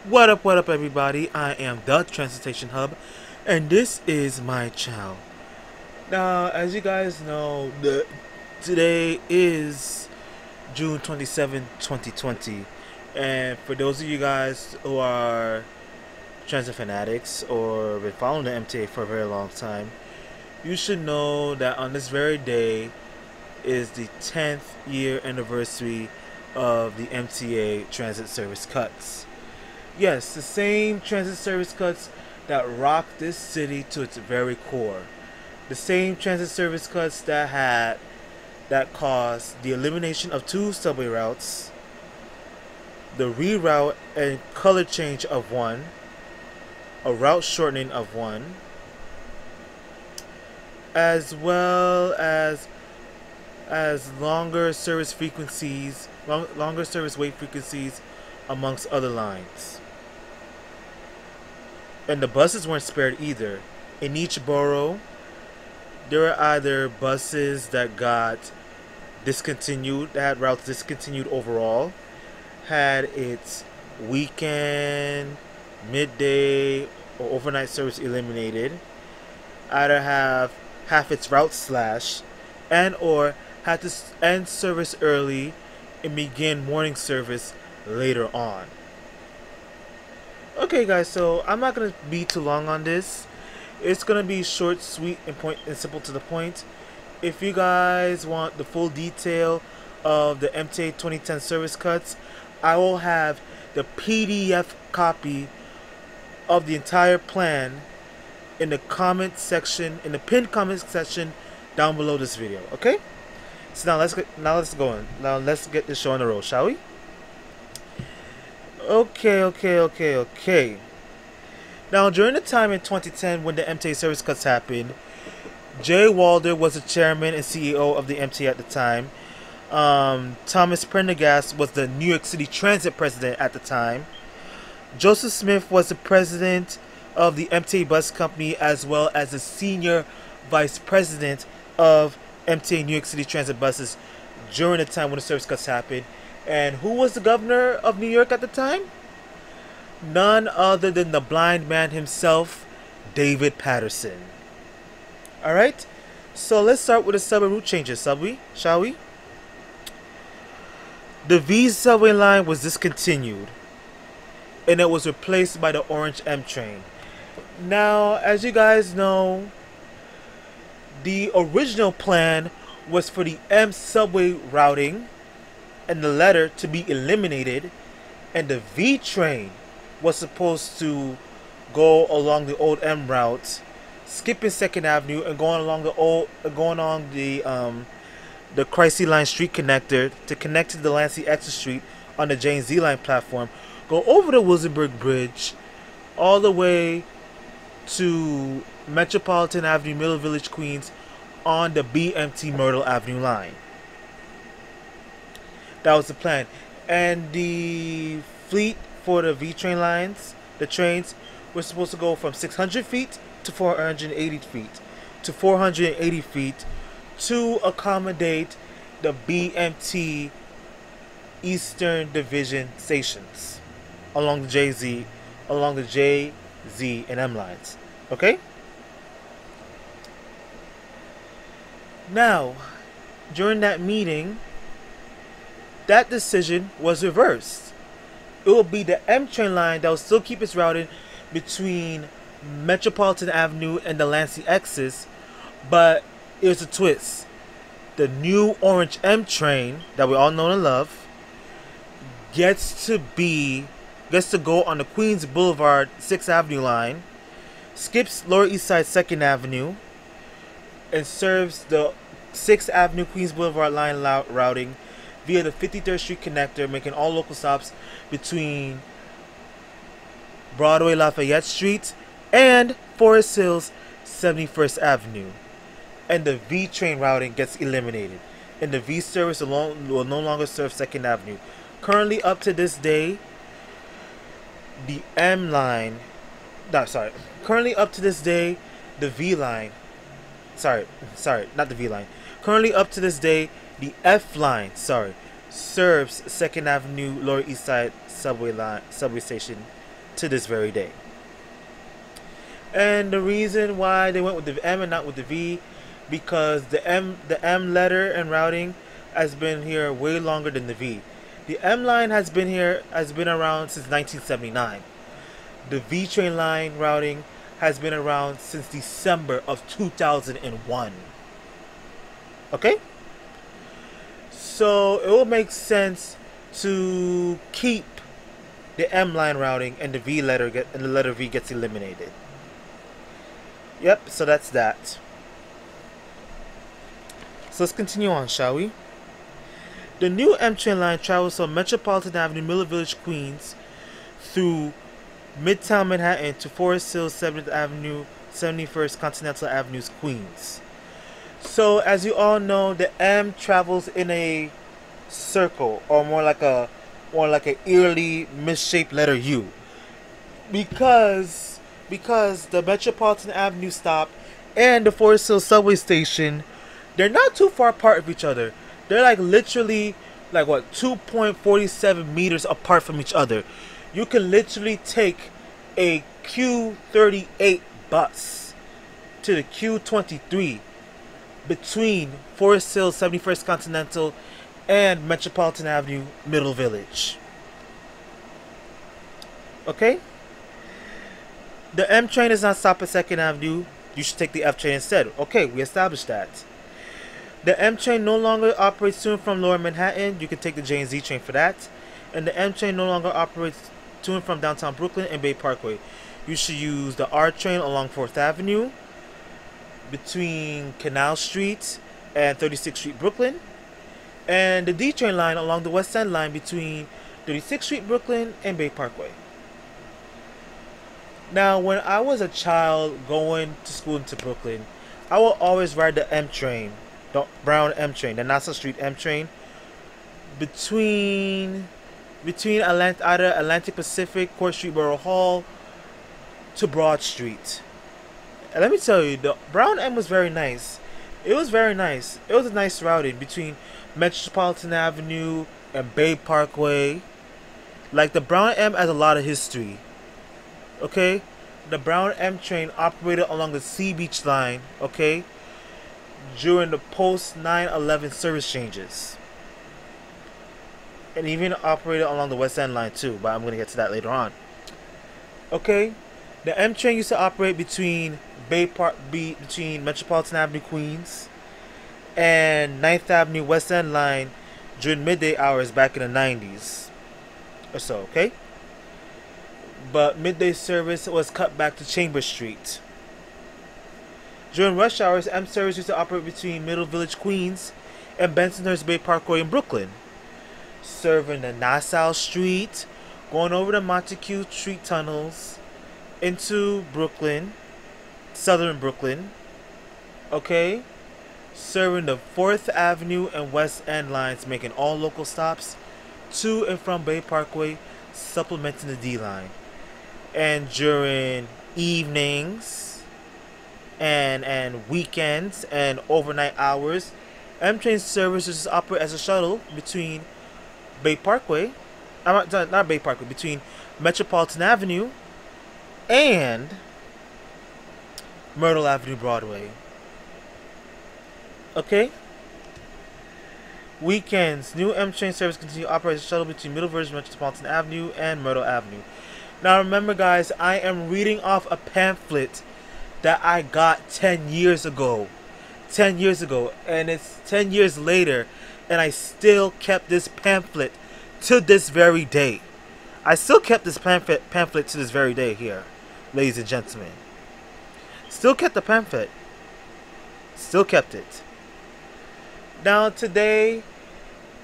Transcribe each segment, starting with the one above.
What up, everybody? I am the Transportation Hub, and this is my channel. Now, as you guys know, today is June 27th, 2020, and for those of you guys who are transit fanatics or been following the MTA for a very long time, you should know that on this very day is the 10th year anniversary of the MTA Transit Service cuts. Yes, the same transit service cuts that rocked this city to its very core. The same transit service cuts that caused the elimination of two subway routes, the reroute and color change of one, a route shortening of one, as well as longer service frequencies, longer service wait frequencies amongst other lines. And the buses weren't spared either. In each borough, there were either buses that got discontinued, that had routes discontinued overall, had its weekend, midday, or overnight service eliminated, either have half its route slashed, and or had to end service early and begin morning service later on. Okay, guys, so I'm not gonna be too long on this. It's gonna be short, sweet, and simple to the point. If you guys want the full detail of the MTA 2010 service cuts, I will have the PDF copy of the entire plan in the comment section, in the pinned comment section down below this video. Okay? So now let's go on. Now let's get this show on the road, shall we? Okay. Now, during the time in 2010 when the MTA service cuts happened, Jay Walder was the chairman and CEO of the MTA at the time. Thomas Prendergast was the New York City Transit president at the time. Joseph Smith was the president of the MTA Bus Company, as well as the senior vice president of MTA New York City Transit buses during the time when the service cuts happened. And who was the governor of New York at the time? None other than the blind man himself, David Patterson. Alright, so let's start with the subway route changes, shall we? The V subway line was discontinued, and it was replaced by the orange M train. Now, as you guys know, the original plan was for the M subway routing and the letter to be eliminated, and the V train was supposed to go along the old M route, skipping 2nd Avenue and going along the Chrysler Line Street connector to connect to the Lansing Exit Street on the Jane Z Line platform, go over the Wilsonburg Bridge, all the way to Metropolitan Avenue, Middle Village, Queens, on the BMT Myrtle Avenue line. That was the plan. And the fleet for the V train lines, the trains, were supposed to go from 600 feet to 480 feet to 480 feet to accommodate the BMT Eastern Division stations along the J, Z, and M lines. Okay? Now, during that meeting, that decision was reversed. It will be the M train line that will still keep its routing between Metropolitan Avenue and the Lansing Exits, but here's a twist. The new orange M train that we all know and love gets to go on the Queens Boulevard 6th Avenue line, skips Lower East Side 2nd Avenue, and serves the 6th Avenue Queens Boulevard line routing via the 53rd Street connector, making all local stops between Broadway Lafayette Street and Forest Hills 71st Avenue. And the V train routing gets eliminated, and the V service alone will no longer serve 2nd Avenue. Currently up to this day, the M line, currently up to this day, the V line, not the V line. Currently up to this day, the F line, serves 2nd Avenue Lower East Side subway station to this very day. And the reason why they went with the M and not with the V, because the M letter and routing has been here way longer than the V. The M line has been around since 1979. The V train line routing has been around since December of 2001. Okay? So it will make sense to keep the M line routing and the letter V gets eliminated. Yep, so that's that. So let's continue on, shall we? The new M train line travels from Metropolitan Avenue, Miller Village, Queens, through Midtown Manhattan to Forest Hills, 7th Avenue, 71st Continental Avenues, Queens. So as you all know, the M travels in a circle, or more like a eerily misshaped letter U, because the Metropolitan Avenue stop and the Forest Hills subway station, they're not too far apart of each other. They're like literally like what, 2.47 meters apart from each other. You can literally take a Q38 bus to the Q23 between Forest Hills, 71st Continental, and Metropolitan Avenue, Middle Village. Okay? The M train does not stop at 2nd Avenue. You should take the F train instead. Okay, we established that. The M train no longer operates to and from Lower Manhattan. You can take the J and Z train for that. And the M train no longer operates to and from downtown Brooklyn and Bay Parkway. You should use the R train along 4th Avenue between Canal Street and 36th Street, Brooklyn. And the D train line along the West End line between 36th Street, Brooklyn and Bay Parkway. Now, when I was a child going to school into Brooklyn, I would always ride the M train, the brown M train, the Nassau Street M train, between either Atlantic Pacific, Court Street, Borough Hall, to Broad Street. And let me tell you, the brown M was very nice. It was very nice. It was a nice routing between Metropolitan Avenue and Bay Parkway. Like, the brown M has a lot of history. Okay? The brown M train operated along the Sea Beach line, okay, during the post 9/11 service changes. And even operated along the West End line too, but I'm going to get to that later on. Okay? The M train used to operate between between Metropolitan Avenue, Queens, and 9th Avenue West End line during midday hours back in the 90s or so, okay? But midday service was cut back to Chambers Street. During rush hours, M service used to operate between Middle Village, Queens, and Bensonhurst Bay Parkway in Brooklyn, serving the Nassau Street, going over the Montague Street tunnels into Brooklyn, southern Brooklyn, okay, serving the 4th Avenue and West End lines, making all local stops to and from Bay Parkway, supplementing the D line. And during evenings and weekends and overnight hours, M train services operate as a shuttle between Bay Parkway, not Bay Parkway, between Metropolitan Avenue and Myrtle Avenue, Broadway. Okay? Weekends, new M train service continue to operate as a shuttle between Middle Village, Metropolitan Avenue, and Myrtle Avenue. Now remember, guys, I am reading off a pamphlet that I got 10 years ago. 10 years ago. And it's 10 years later, and I still kept this pamphlet to this very day. I still kept this pamphlet to this very day here, ladies and gentlemen. Still kept the pamphlet. Still kept it. Now today,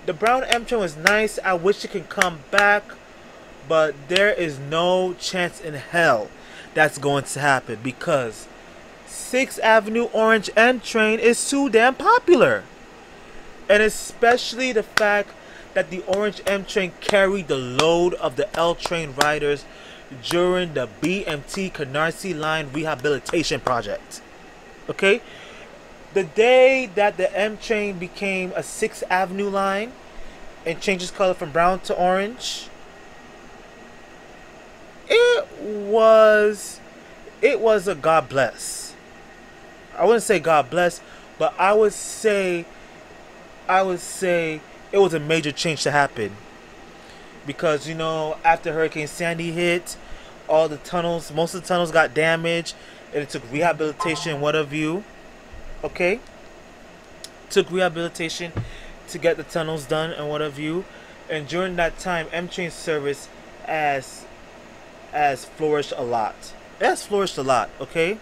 the brown M train was nice. I wish it could come back, but there is no chance in hell that's going to happen, because 6th Avenue Orange M train is too damn popular. And especially the fact that the Orange M train carried the load of the L train riders during the BMT Canarsie Line Rehabilitation Project. Okay? The day that the M train became a 6th Avenue line and changed its color from brown to orange, it was a God bless. I wouldn't say God bless, but I would say it was a major change to happen because after Hurricane Sandy hit, all the tunnels, most of the tunnels got damaged, and it took rehabilitation. What have you? Okay, took rehabilitation to get the tunnels done and what have you. And during that time, M train service has flourished a lot. It has flourished a lot. Okay.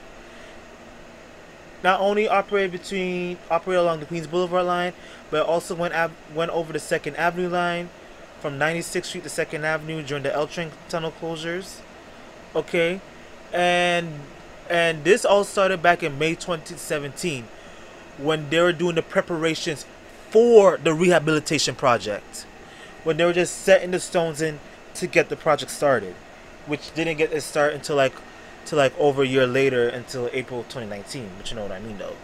Not only operated along the Queens Boulevard line, but also went over the 2nd Avenue line from 96th Street to 2nd Avenue during the L train tunnel closures. Okay, and this all started back in May 2017 when they were doing the preparations for the rehabilitation project. When they were just setting the stones in to get the project started, which didn't get its start until over a year later, until April 2019, but you know what I mean though.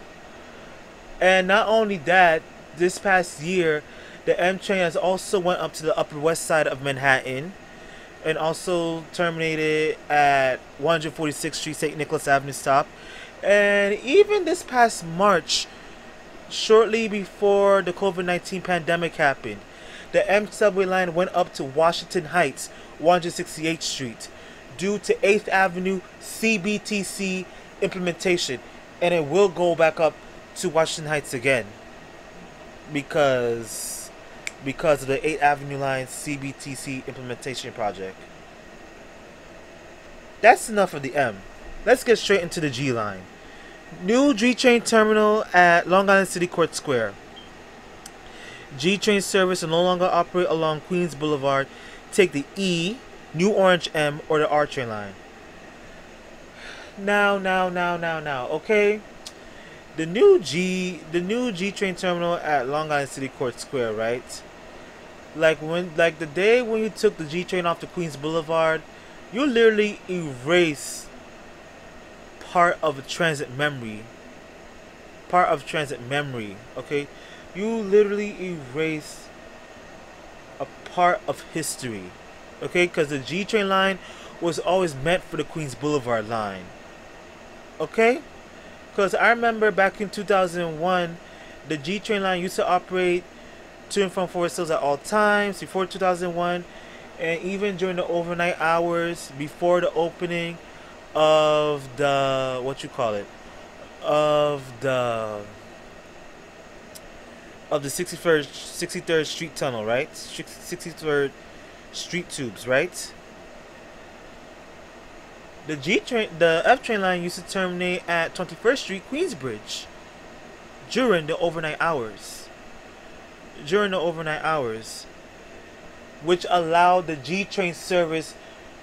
And not only that, this past year, the M train has also went up to the Upper West Side of Manhattan, and also terminated at 146th Street, St. Nicholas Avenue stop. And even this past March, shortly before the COVID-19 pandemic happened, the M subway line went up to Washington Heights, 168th Street, due to 8th Avenue CBTC implementation, and it will go back up to Washington Heights again because of the 8th Avenue line CBTC implementation project. That's enough of the M. Let's get straight into the G line. New G train terminal at Long Island City Court Square. G train service will no longer operate along Queens Boulevard. Take the E, New Orange M, or the R train line. Now, okay? The new G train terminal at Long Island City Court Square, right? Like the day when you took the G train off the Queens Boulevard, you literally erase part of transit memory. Okay? You literally erase a part of history. Okay? Because the G train line was always meant for the Queens Boulevard line. Okay? Because I remember back in 2001, the G train line used to operate to and from Forest Hills at all times before 2001, and even during the overnight hours before the opening of the of the 63rd Street tunnel, right? 63rd Street tubes, right? The F train line used to terminate at 21st Street, Queensbridge during the overnight hours. Which allowed the G train service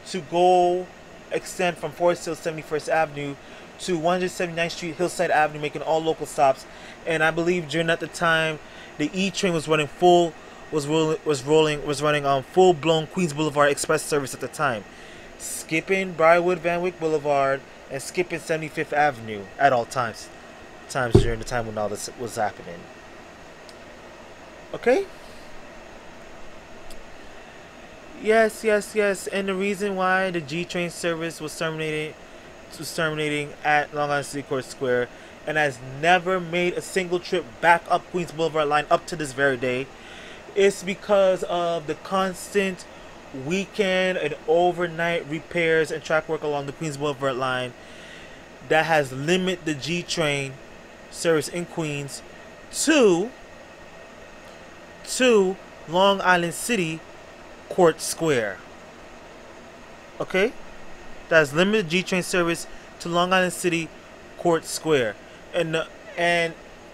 to extend from Forest Hills 71st Avenue to 179th Street, Hillside Avenue, making all local stops. And I believe during that the time, the E train was running full Queens Boulevard Express service at the time, skipping Briarwood Van Wyck Boulevard and skipping 75th Avenue at all times during the time when all this was happening. Okay? Yes. And the reason why the G train service was terminating at Long Island City Court Square and has never made a single trip back up Queens Boulevard line up to this very day is because of the constant weekend and overnight repairs and track work along the Queens Boulevard line that has limited the G train service in Queens to Long Island City Court Square. Okay? That has limited G train service to Long Island City Court Square. And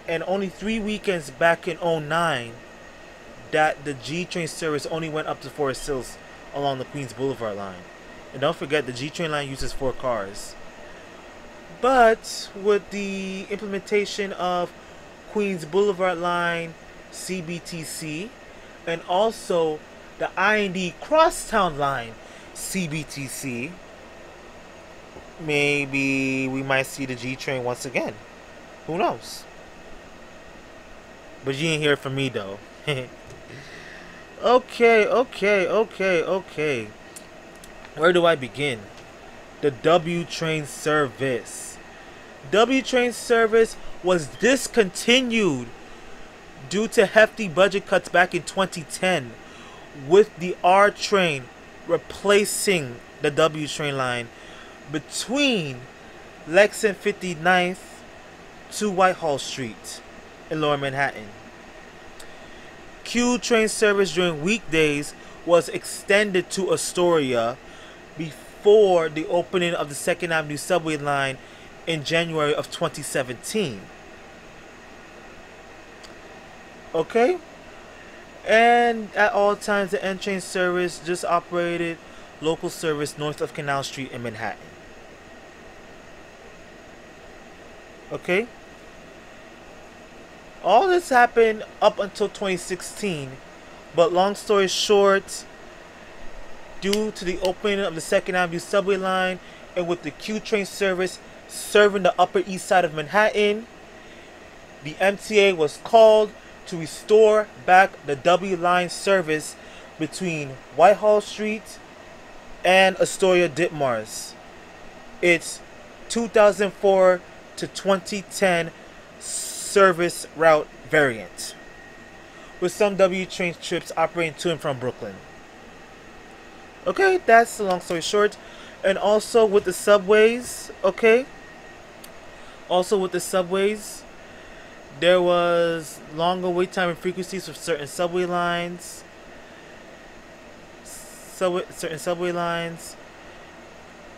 only 3 weekends back in 2009 that the G train service only went up to Forest Hills along the Queens Boulevard line. And don't forget, the G train line uses 4 cars. But with the implementation of Queens Boulevard line CBTC and also the I&D Crosstown line CBTC, maybe we might see the G train once again. Who knows? But you ain't hear it from me though. Okay. Where do I begin? the W train service. W train service was discontinued due to hefty budget cuts back in 2010, with the R train replacing the W train line between Lexington 59th to Whitehall Street in Lower Manhattan. Q train service during weekdays was extended to Astoria before the opening of the 2nd Avenue subway line in January of 2017. Okay? And at all times, the N train service just operated local service north of Canal Street in Manhattan. Okay? All this happened up until 2016, but long story short, due to the opening of the 2nd Avenue subway line and with the Q train service serving the Upper East Side of Manhattan, the MTA was called to restore back the W line service between Whitehall Street and Astoria Ditmars. It's 2004 to 2010 service route variant, with some W train trips operating to and from Brooklyn. Okay, that's the long story short. And also with the subways, okay? Also with the subways, there was longer wait time and frequencies for certain subway lines. Certain subway lines.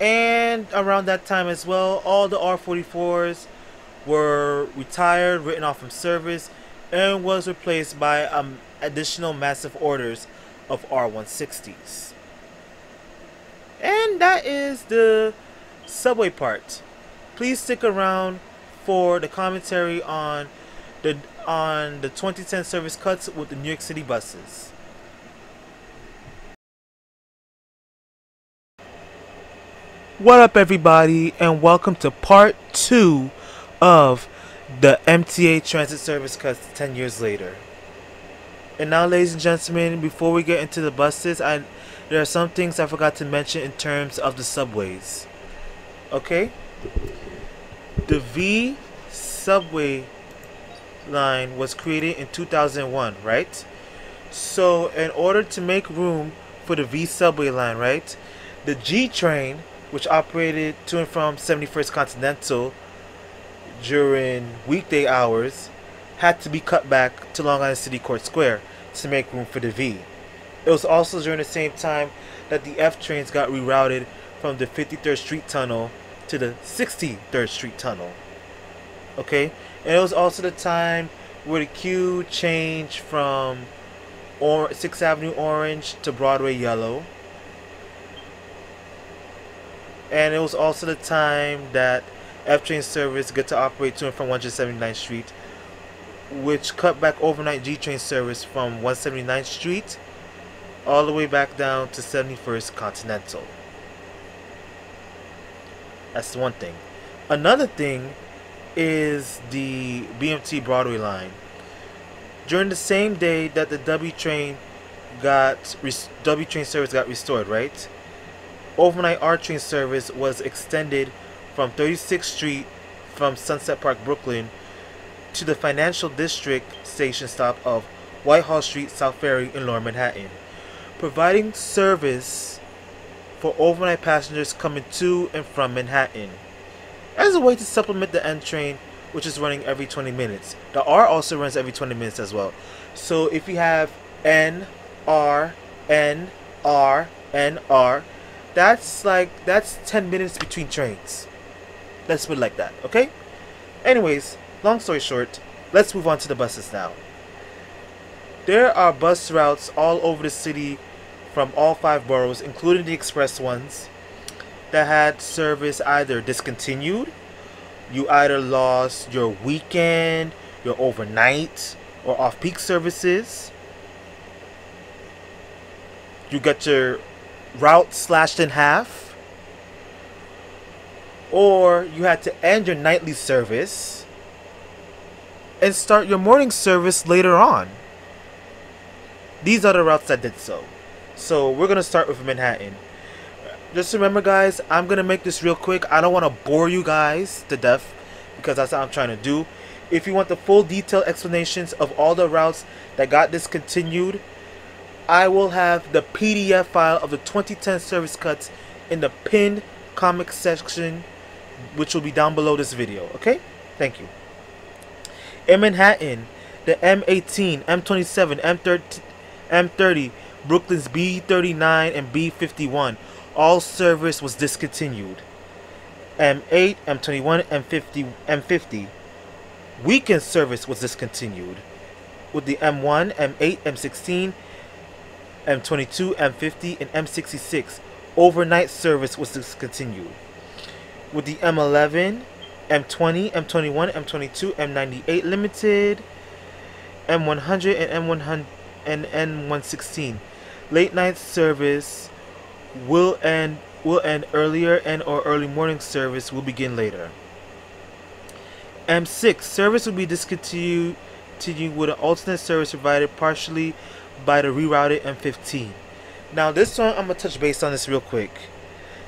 And around that time as well, all the R44s were retired, written off from service, and was replaced by additional massive orders of R160s. And that is the subway part. Please stick around for the commentary on the 2010 service cuts with the New York City buses. What up, everybody, and welcome to part 2 of the MTA Transit service cuts 10 years later. And now, ladies and gentlemen, before we get into the buses, there are some things I forgot to mention in terms of the subways. Okay? The V subway line was created in 2001, right? So, in order to make room for the V subway line, right, the G train, which operated to and from 71st Continental during weekday hours, had to be cut back to Long Island City Court Square to make room for the V. It was also during the same time that the F trains got rerouted from the 53rd Street Tunnel to the 63rd Street Tunnel. Okay? And it was also the time where the Q changed from 6th Avenue Orange to Broadway Yellow. And it was also the time that F train service got to operate to and from 179th Street, which cut back overnight G train service from 179th Street all the way back down to 71st Continental. That's one thing. Another thing is the BMT Broadway line. During the same day that the W train service got restored, right? Overnight R train service was extended from 36th Street from Sunset Park, Brooklyn, to the Financial District station stop of Whitehall Street, South Ferry in Lower Manhattan, providing service for overnight passengers coming to and from Manhattan, as a way to supplement the N train, which is running every 20 minutes. The R also runs every 20 minutes as well. So if you have N, R, N, R, N, R, that's 10 minutes between trains. Let's put it like that, okay? Anyways, long story short, let's move on to the buses now. There are bus routes all over the city from all 5 boroughs, including the express ones, that had service either discontinued, you either lost your weekend, your overnight, or off-peak services, you got your route slashed in half, or you had to end your nightly service and start your morning service later on. These are the routes that did so. So we're going to start with Manhattan. Just remember, guys, I'm gonna make this real quick. I don't want to bore you guys to death because that's what I'm trying to do. If you want the full detailed explanations of all the routes that got discontinued, I will have the PDF file of the 2010 service cuts in the pinned comment section, which will be down below this video. Okay? Thank you. In Manhattan, the M18, M27, M30, Brooklyn's B39 and B51, all service was discontinued. M8, M21, M50, weekend service was discontinued. With the M1, M8, M16, M22, M50, and M66, overnight service was discontinued. With the M11, M20, M21, M22, M98 limited, M100 and N116, late night service will end earlier, and or early morning service will begin later. M6 service will be discontinued with an alternate service provided partially by the rerouted M15. Now this one I'm gonna touch base on this real quick.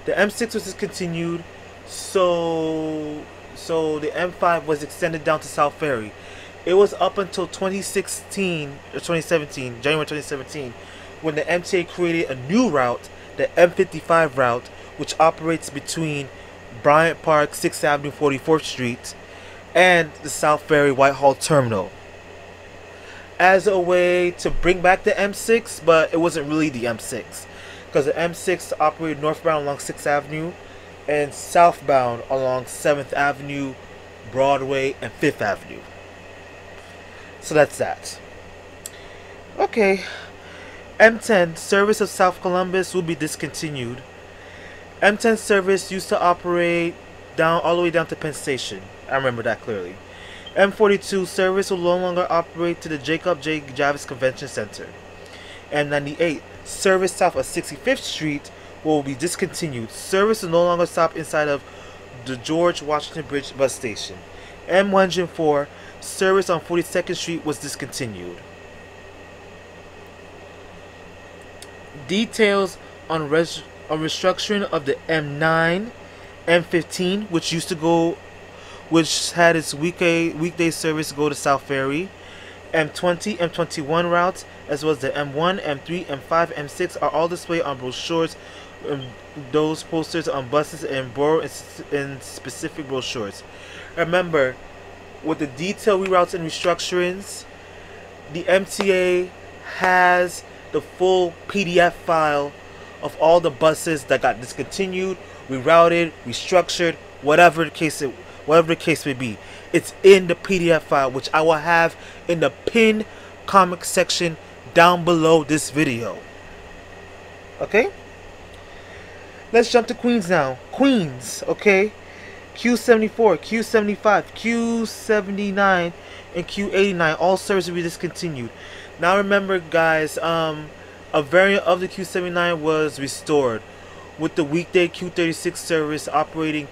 The M6 was discontinued, so the M5 was extended down to South Ferry. It was up until 2016 or 2017, January 2017, when the MTA created a new route, the M55 route, which operates between Bryant Park, 6th Avenue, 44th Street, and the South Ferry Whitehall Terminal, as a way to bring back the M6, but it wasn't really the M6, because the M6 operated northbound along 6th Avenue and southbound along 7th Avenue, Broadway, and 5th Avenue. So that's that. Okay. M10 service of South Columbus will be discontinued. M10 service used to operate all the way down to Penn Station. I remember that clearly. M42 service will no longer operate to the Jacob J. Javits Convention Center. M98 service south of 65th Street will be discontinued. Service will no longer stop inside of the George Washington Bridge bus station. M104 service on 42nd Street was discontinued. Details on restructuring of the M9, M15, which had its weekday service go to South Ferry, M20, M21 routes, as well as the M1, M3, M5, M6 are all displayed on brochures. Those posters on buses and borrow in specific brochures. Remember, with the detailed reroutes and restructurings, the MTA has the full PDF file of all the buses that got discontinued, rerouted, restructured, whatever the case may be. It's in the PDF file, which I will have in the pinned comment section down below this video. Okay? Let's jump to Queens now. Queens, okay? Q74, Q75, Q79, and Q89, all service will be discontinued. Now remember, guys, a variant of the Q79 was restored, with the weekday Q36 service operating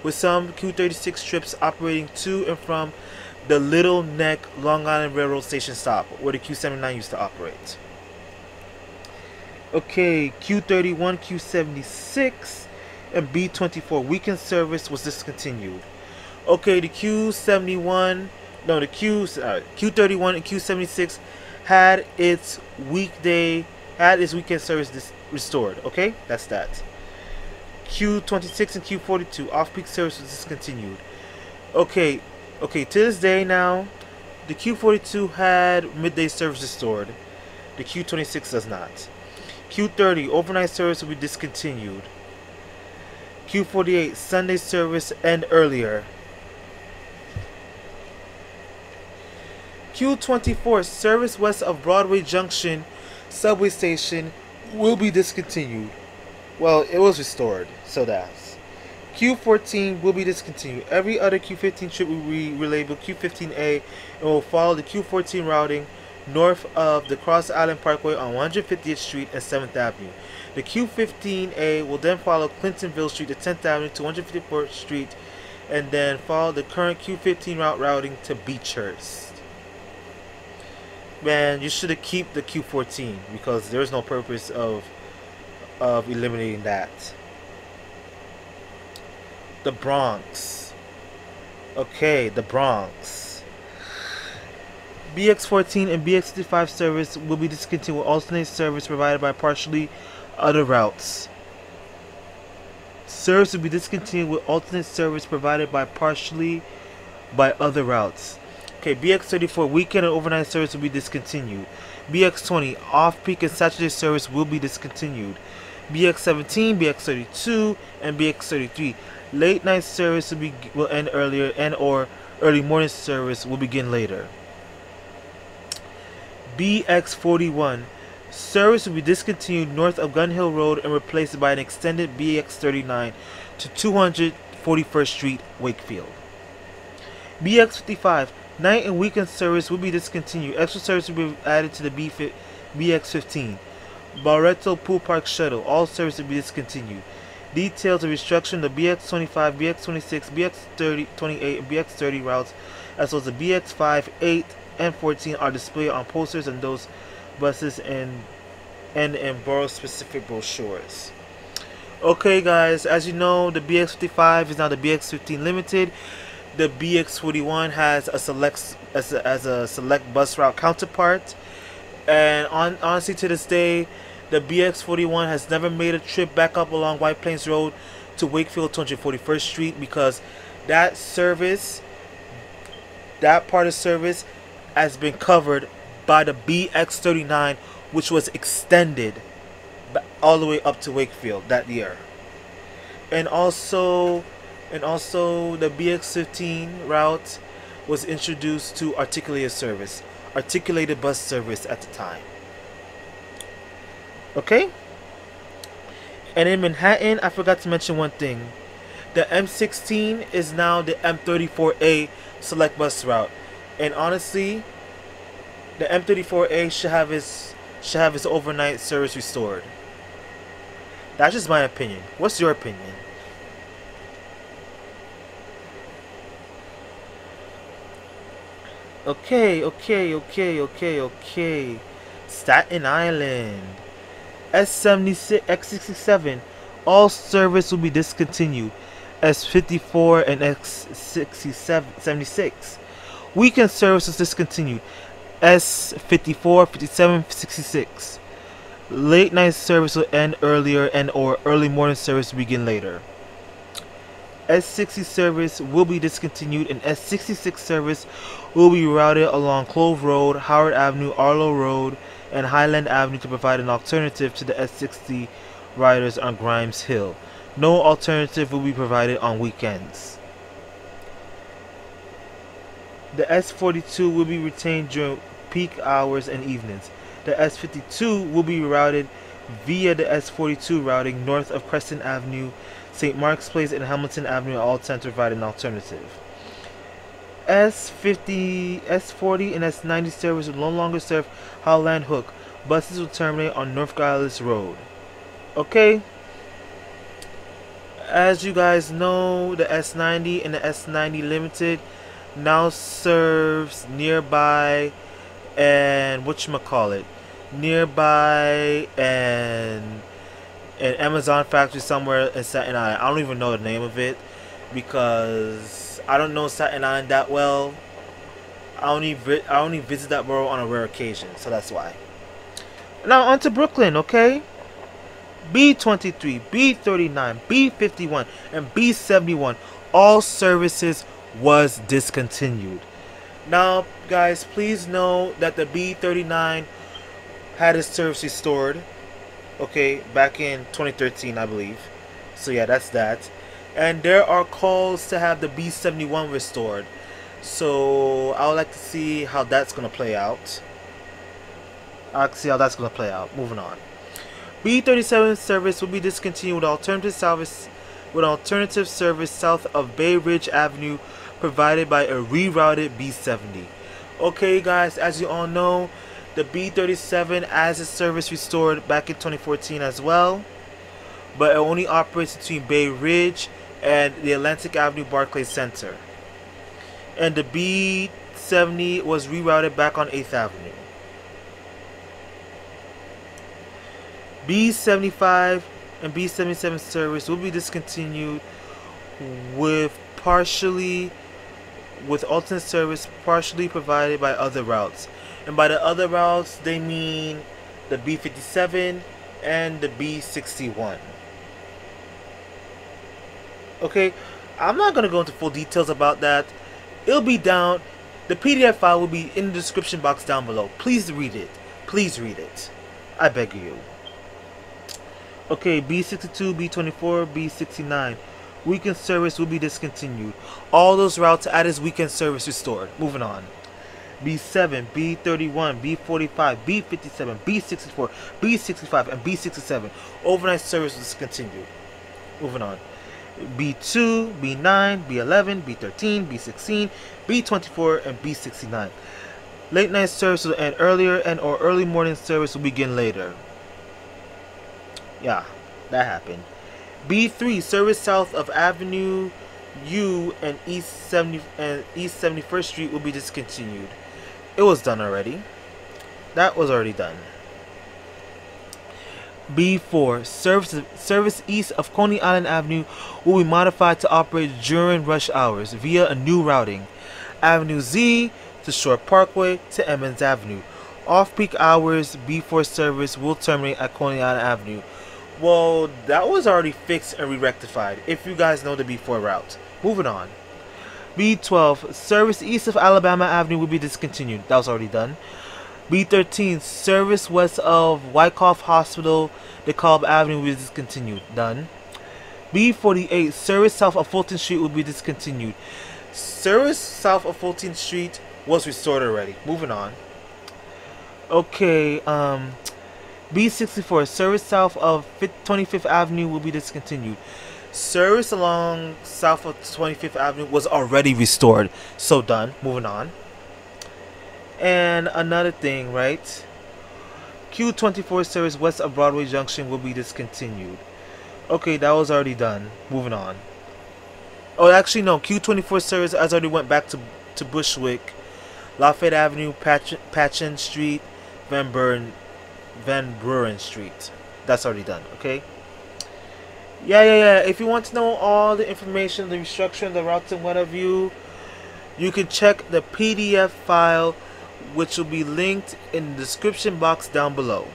with some Q36 trips operating to and from the Little Neck Long Island Railroad Station stop, where the Q79 used to operate. Okay, Q31, Q76, and B24 weekend service was discontinued. Okay, the Q31 and Q76 had its weekend service restored. Okay, that's that. Q26 and Q42 off-peak service was discontinued. Okay, to this day now, the Q42 had midday service restored. The Q26 does not. Q30 overnight service will be discontinued. Q48 Sunday service end earlier. Q24 service west of Broadway Junction subway station will be discontinued. Well, it was restored, so that's. Q14 will be discontinued. Every other Q15 trip will be relabeled Q15A and will follow the Q14 routing north of the Cross Island Parkway on 150th Street and 7th Avenue. The Q15A will then follow Clintonville Street to 10th Avenue to 154th Street, and then follow the current Q15 route routing to Beechhurst. Man, you should have kept the Q14 because there is no purpose of of eliminating that. The Bronx. Okay, the Bronx. BX14 and BX55 service will be discontinued with alternate service provided by partially other routes. Service will be discontinued with alternate service provided by partially by other routes. Okay, BX34 weekend and overnight service will be discontinued. BX20 off-peak and Saturday service will be discontinued. BX17, BX32, and BX33 late night service will end earlier, and or early morning service will begin later. BX41 service will be discontinued north of Gun Hill Road and replaced by an extended BX39 to 241st Street, Wakefield. BX55 night and weekend service will be discontinued. Extra service will be added to the BX15. Barreto Pool Park Shuttle, all service will be discontinued. Details of restructuring the BX25, BX26, BX28, and BX30 routes, as well as the BX5, 8, and 14 are displayed on posters and those buses and in borough-specific brochures. Okay, guys, as you know, the BX55 is now the BX15 Limited. The BX41 has a select bus route counterpart, and honestly, to this day, the BX41 has never made a trip back up along White Plains Road to Wakefield 241st Street, because that service, that part of service, has been covered by the BX39, which was extended all the way up to Wakefield that year. And also the BX15 route was introduced to articulated bus service at the time. Okay? And in Manhattan, I forgot to mention one thing. The M16 is now the M34A select bus route. And honestly, the M34A should have its overnight service restored. That's just my opinion. What's your opinion? Okay. Staten Island. S76, X67. All service will be discontinued. S54 and X76. Weekend service is discontinued. S54, 57, 66. Late night service will end earlier, and or early morning service will begin later. S60 service will be discontinued, and S66 service will be routed along Clove Road, Howard Avenue, Arlo Road, and Highland Avenue to provide an alternative to the S60 riders on Grimes Hill. No alternative will be provided on weekends. The S42 will be retained during peak hours and evenings. The S52 will be routed via the S42 routing north of Crescent Avenue, St. Mark's Place, and Hamilton Avenue, all tend to provide an alternative. S40 and S90 service will no longer serve Howland Hook. Buses will terminate on North Giles Road. Okay? As you guys know, the S90 and the S90 Limited now serves nearby and nearby and an Amazon factory somewhere in Staten Island. I don't even know the name of it because I don't know Staten Island that well. I only visit that borough on a rare occasion, so that's why. Now on to Brooklyn, okay? B23, B39, B51, and B71, all services was discontinued. Now, guys, please know that the B39 had its service restored, okay, back in 2013, I believe. So yeah, that's that. And there are calls to have the B71 restored. So I would like to see how that's gonna play out. Moving on. B37 service will be discontinued with alternative service south of Bay Ridge Avenue, provided by a rerouted B70. Okay, guys, as you all know, the B37 has its service restored back in 2014 as well, but it only operates between Bay Ridge and the Atlantic Avenue Barclays Center. And the B70 was rerouted back on 8th Avenue. B75 and B77 service will be discontinued with alternate service partially provided by other routes. And by the other routes, they mean the B57 and the B61. Okay, I'm not going to go into full details about that. It'll be down, the PDF file will be in the description box down below. Please read it. Please read it. I beg you. Okay, B62, B24, B69. Weekend service will be discontinued. All those routes added as weekend service restored. Moving on. B7, B31, B45, B57, B64, B65, and B67. Overnight service was discontinued. Moving on. B2, B9, B11, B13, B16, B24, and B69. Late night service will end earlier, and or early morning service will begin later. Yeah, that happened. B3, service south of Avenue U and East 71st Street will be discontinued. It was done already. That was already done. B4, service east of Coney Island Avenue will be modified to operate during rush hours via a new routing. Avenue Z to Shore Parkway to Emmons Avenue. Off-peak hours, B4 service will terminate at Coney Island Avenue. Well, that was already fixed and re-rectified, if you guys know the B4 route. Moving on. B12, service east of Alabama Avenue will be discontinued. That was already done. B13, service west of Wyckoff Hospital, DeKalb Avenue will be discontinued. Done. B48, service south of Fulton Street will be discontinued. Service south of Fulton Street was restored already. Moving on. Okay, B64, service south of 25th Avenue will be discontinued. Service along south of 25th Avenue was already restored. So done. Moving on. And another thing, right? Q24 service west of Broadway Junction will be discontinued. Okay, that was already done. Moving on. Oh, actually no. Q24 service has already went back to Bushwick, Lafayette Avenue, Patchen Street, Van Buren Street. That's already done. Okay. Yeah. If you want to know all the information, the restructuring, the routes, and what have you can check the PDF file, which will be linked in the description box down below.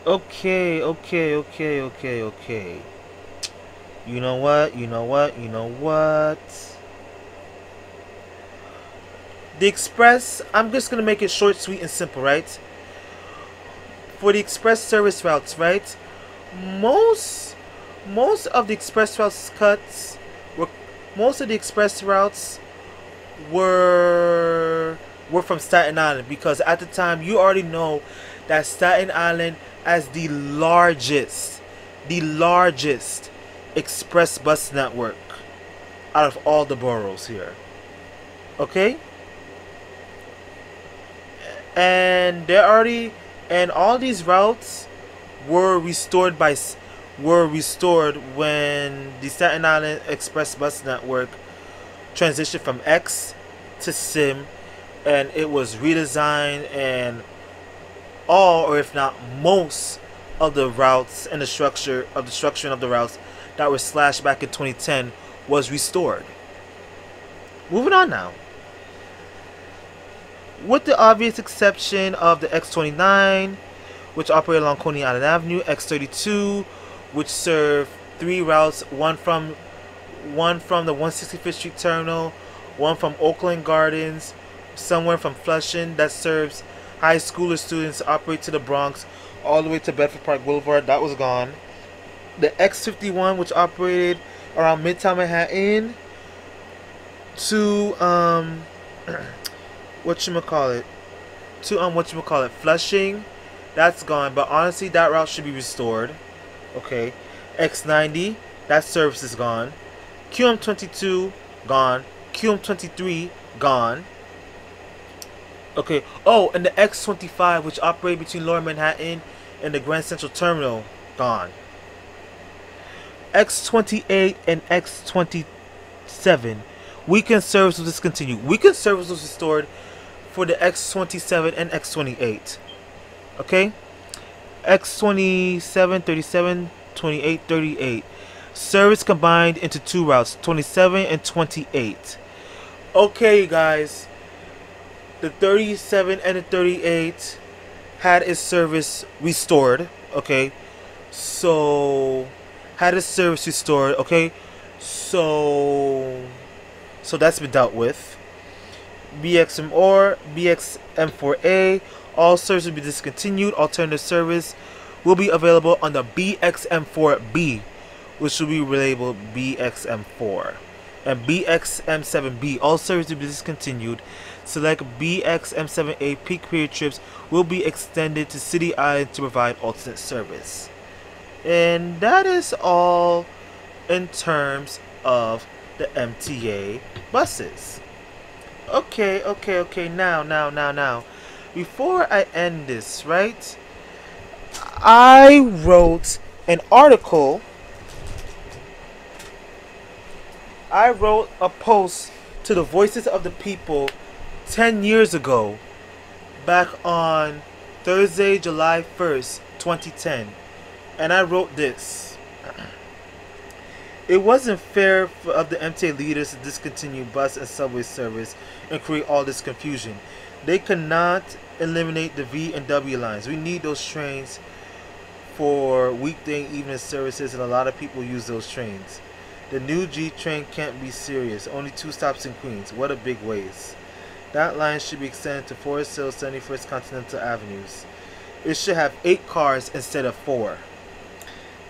Okay. You know what? The Express, I'm just going to make it short, sweet, and simple, right? For the Express service routes, right? Most of the Express routes were from Staten Island, because at the time you already know that Staten Island has the largest express bus network out of all the boroughs here. Okay? And all these routes were restored when the Staten Island Express bus network transitioned from X to SIM, and it was redesigned, and all, or if not most, of the routes and the structuring of the routes that were slashed back in 2010 was restored. Moving on now. With the obvious exception of the X29, which operated along Coney Island Avenue, X32, which served 3 routes, one from the 165th Street Terminal, one from Oakland Gardens, somewhere from Flushing, that serves high schooler students, operate to the Bronx, all the way to Bedford Park Boulevard. That was gone. The X51, which operated around Midtown Manhattan to Flushing, that's gone. But honestly, that route should be restored. Okay. X90, that service is gone. QM22 gone. QM23 gone. Okay. Oh, and the X25, which operated between Lower Manhattan and the Grand Central Terminal, gone. X28 and X27, weekend service was discontinued. Weekend service was restored for the X27 and X28. Okay, X27, 37, 28, 38. Service combined into two routes, 27 and 28. Okay, you guys, the 37 and the 38 had its service restored. Okay, so had its service restored. Okay, so that's been dealt with. BXM or BXM4A, all service will be discontinued. Alternative service will be available on the BXM4B, which will be labeled BXM4. And BXM7B, all service will be discontinued. Select BXM7A peak period trips will be extended to City Island to provide alternate service. And that is all in terms of the MTA buses. Okay, now. Before I end this, right? I wrote an article. I wrote a post to the Voices of the People 10 years ago, back on Thursday, July 1st, 2010. And I wrote this. It wasn't fair of the MTA leaders to discontinue bus and subway service and create all this confusion. They cannot eliminate the V and W lines. We need those trains for weekday and evening services, and a lot of people use those trains. The new G train can't be serious. Only 2 stops in Queens. What a big waste. That line should be extended to Forest Hill, 71st Continental Avenues. It should have 8 cars instead of 4.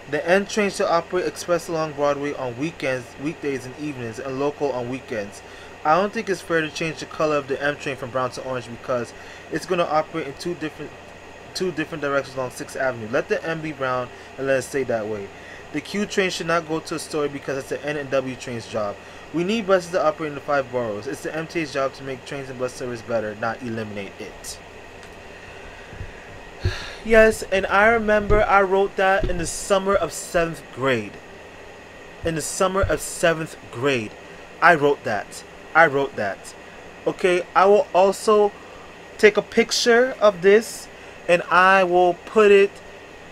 The N train should operate express along Broadway on weekends, weekdays and evenings, and local on weekends. I don't think it's fair to change the color of the M train from brown to orange because it's going to operate in two different directions along 6th Avenue. Let the M be brown and let it stay that way. The Q train should not go to a story because it's the N and W train's job. We need buses to operate in the 5 boroughs. It's the MTA's job to make trains and bus service better, not eliminate it. Yes, and I remember I wrote that in the summer of 7th grade. In the summer of 7th grade. I wrote that. Okay, I will also take a picture of this and I will put it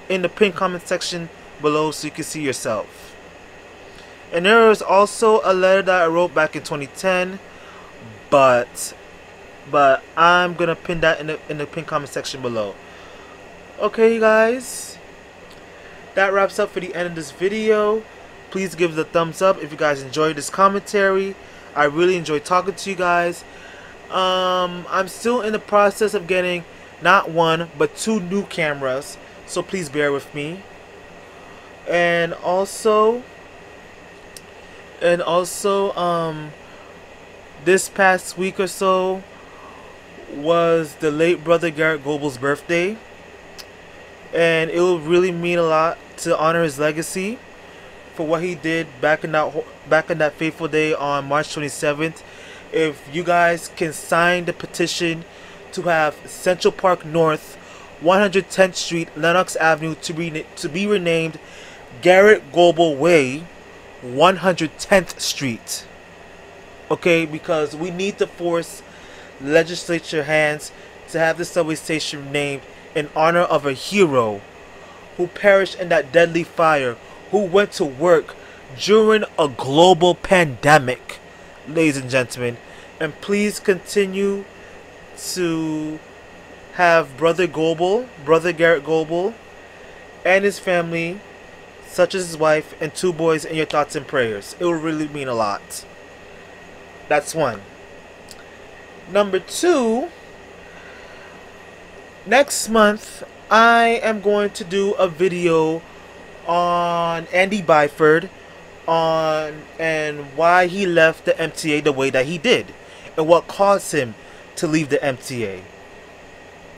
in the pinned comment section below so you can see yourself. And there was also a letter that I wrote back in 2010, but I'm gonna pin that in the pinned comment section below. Okay, you guys, that wraps up for the end of this video. Please give it a thumbs up if you guys enjoyed this commentary. I really enjoyed talking to you guys. I'm still in the process of getting not 1 but 2 new cameras, so please bear with me. And also this past week or so was the late brother Garrett Goble's birthday. And it will really mean a lot to honor his legacy for what he did back in that fateful day on March 27th. If you guys can sign the petition to have Central Park North, 110th Street, Lenox Avenue to be renamed Garrett Goble Way, 110th Street. Okay, because we need to force legislature hands to have the subway station named in honor of a hero who perished in that deadly fire, who went to work during a global pandemic, ladies and gentlemen. And please continue to have Brother Garrett Goble, and his family, such as his wife and 2 boys, in your thoughts and prayers. It will really mean a lot. That's 1. Number 2, next month, I am going to do a video on Andy Byford and why he left the MTA the way that he did and what caused him to leave the MTA.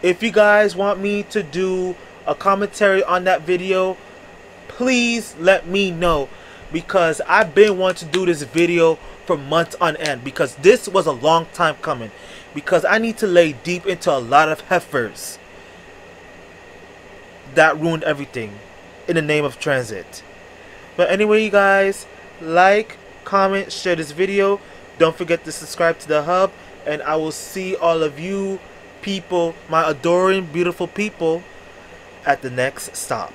If you guys want me to do a commentary on that video, please let me know, because I've been wanting to do this video for months on end, because this was a long time coming, because I need to lay deep into a lot of heifers that ruined everything in the name of transit. But anyway, you guys, like, comment, share this video. Don't forget to subscribe to the hub, and I will see all of you people, my adoring, beautiful people at the next stop.